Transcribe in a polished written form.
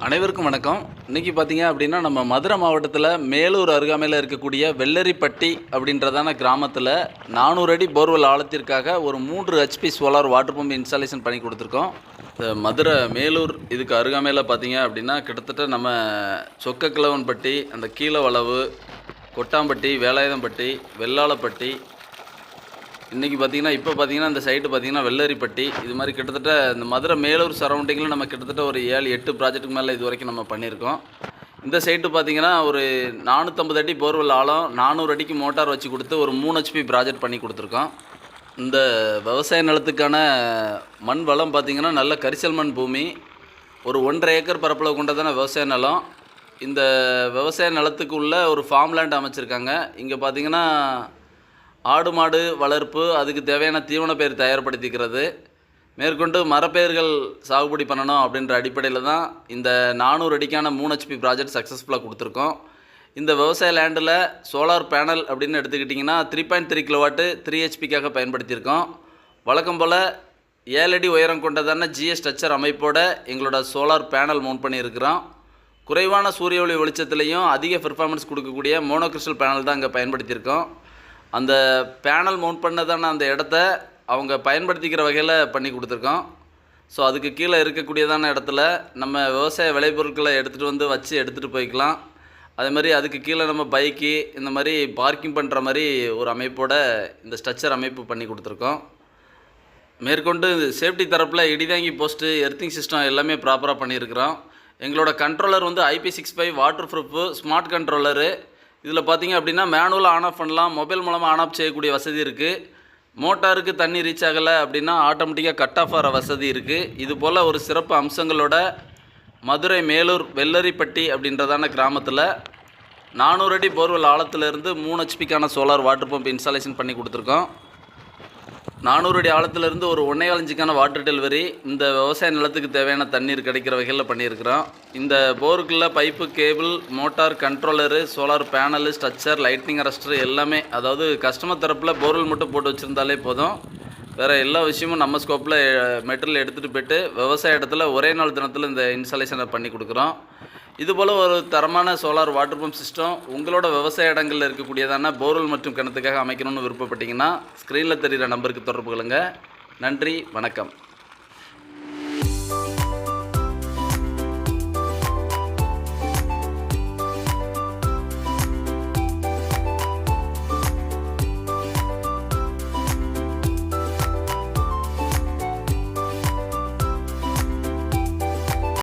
அனைவருக்கும் வணக்கம். இன்றைக்கி பார்த்தீங்க அப்படின்னா நம்ம மதுரை மாவட்டத்தில் மேலூர் அருகாமையில் இருக்கக்கூடிய வெள்ளரிப்பட்டி அப்படின்றதான கிராமத்தில் 400 அடி போர்வெல் ஆழத்திற்காக ஒரு 3 HP solar water pump installation பண்ணி கொடுத்துருக்கோம். இந்த மதுரை மேலூர் இதுக்கு அருகாமையில் பார்த்தீங்க அப்படின்னா கிட்டத்தட்ட நம்ம சொக்கக்கிழவன்பட்டி, அந்த கீழவளவு, கொட்டாம்பட்டி, வேலாயுதம்பட்டி, வெள்ளாளப்பட்டி, இன்றைக்கி இப்போ பார்த்தீங்கன்னா இந்த சைட்டு பார்த்தீங்கன்னா வெள்ளரிப்பட்டி, இது மாதிரி கிட்டத்தட்ட இந்த மதுரை மேலூர் சரௌண்டிங்கில் நம்ம கிட்டத்தட்ட ஒரு 7-8 ப்ராஜெக்ட்டுக்கு மேலே இது வரைக்கும் நம்ம பண்ணியிருக்கோம். இந்த சைட்டு பார்த்தீங்கன்னா ஒரு 450 அடி போர்வெல் ஆழம், 400 அடிக்கு மோட்டார் வச்சு கொடுத்து ஒரு 3 HP ப்ராஜெக்ட் பண்ணி கொடுத்துருக்கோம். இந்த விவசாய நிலத்துக்கான மண் வளம் பார்த்திங்கன்னா நல்ல கரிசல் மண் பூமி, ஒரு 1.5 ஏக்கர் பரப்பளவு கொண்டதான விவசாய நிலம். இந்த விவசாய நிலத்துக்கு உள்ள ஒரு ஃபார்ம் லேண்ட் அமைச்சிருக்காங்க. இங்கே பார்த்திங்கன்னா ஆடு மாடு வளர்ப்பு, அதுக்கு தேவையான தீவன பயிர் தயார்படுத்திக்கிறது, மேற்கொண்டு மரப்பயிர்கள் சாகுபடி பண்ணணும் அப்படின்ற அடிப்படையில் தான் இந்த 400 அடிக்கான 3 HP ப்ராஜெக்ட் சக்ஸஸ்ஃபுல்லாக கொடுத்துருக்கோம். இந்த விவசாய லேண்டில் சோலார் பேனல் அப்படின்னு எடுத்துக்கிட்டிங்கன்னா 3.3 கிலோவாட்டு 3 HPக்காக பயன்படுத்தியிருக்கோம். வழக்கம் போல் 7 அடி உயரம் கொண்டதான GS ஸ்ட்ரக்சர் அமைப்போட எங்களோட சோலார் பேனல் மவுண்ட் பண்ணியிருக்கிறோம். குறைவான சூரிய ஒளி வெளிச்சத்துலேயும் அதிக பெர்ஃபார்மன்ஸ் கொடுக்கக்கூடிய மோனோ கிறிஸ்டல் பேனல் தான் இங்கே பயன்படுத்தியிருக்கோம். அந்த பேனல் மவுண்ட் பண்ணதான அந்த இடத்த அவங்க பயன்படுத்திக்கிற வகையில் பண்ணி கொடுத்துருக்கோம். ஸோ அதுக்கு கீழே இருக்கக்கூடியதான இடத்துல நம்ம விவசாய விளைபொருட்களை எடுத்துகிட்டு வந்து வச்சு எடுத்துகிட்டு போய்க்கலாம். அதே மாதிரி அதுக்கு கீழே நம்ம பைக்கு இந்த மாதிரி பார்க்கிங் பண்ணுற மாதிரி ஒரு அமைப்போட இந்த ஸ்ட்ரக்சர் அமைப்பு பண்ணி கொடுத்துருக்கோம். மேற்கொண்டு சேஃப்டி தரப்பில் இடிதாங்கி போஸ்ட்டு, எர்த்திங் சிஸ்டம் எல்லாமே ப்ராப்பராக பண்ணியிருக்கிறோம். எங்களோட கண்ட்ரோலர் வந்து IP65 water proof smart controller. இதில் பார்த்திங்க அப்படின்னா மேனுவலாக ஆன் ஆஃப் பண்ணலாம், மொபைல் மூலமாக ஆன் ஆஃப் செய்யக்கூடிய வசதி இருக்குது. மோட்டாருக்கு தண்ணி ரீச் ஆகலை அப்படின்னா ஆட்டோமேட்டிக்காக கட் ஆஃப் ஆகிற வசதி இருக்குது. இது போல் ஒரு சிறப்பு அம்சங்களோட மதுரை மேலூர் வெள்ளரிப்பட்டி அப்படின்றதான கிராமத்தில் 400 அடி போர்வெல் ஆழத்திலிருந்து 3 HPக்கான சோலார் வாட்டர் பம்ப் இன்ஸ்டாலேஷன் பண்ணி கொடுத்துருக்கோம். 400 அடி ஆழத்திலிருந்து ஒரு 1.25 இன்ச்சுக்கான வாட்டர் டெலிவரி இந்த விவசாய நிலத்துக்கு தேவையான தண்ணீர் கிடைக்கிற வகையில் பண்ணியிருக்கிறோம். இந்த போருக்குள்ள pipe, cable, motor, controller, solar panel, structure, lightning arrester எல்லாமே, அதாவது கஸ்டமர் தரப்பில் போர்வெல் மட்டும் போட்டு வச்சுருந்தாலே போதும். வேறு எல்லா விஷயமும் நம்ம ஸ்கோப்பில் மெட்டீரியல் எடுத்துகிட்டு போய்ட்டு விவசாய இடத்துல ஒரே நாள் தினத்தில் இந்த இன்ஸ்டாலேஷனை பண்ணி கொடுக்குறோம். இதுபோல் ஒரு தரமான சோலார் வாட்டர் பம்ப் சிஸ்டம் உங்களோட விவசாய இடங்களில் இருக்கக்கூடியதான போர்வெல் மற்றும் கிணத்துக்காக அமைக்கணும்னு விருப்பப்பட்டீங்கன்னா ஸ்க்ரீனில் தெரிகிற நம்பருக்கு தொடர்பு கொள்ளுங்கள். நன்றி, வணக்கம்.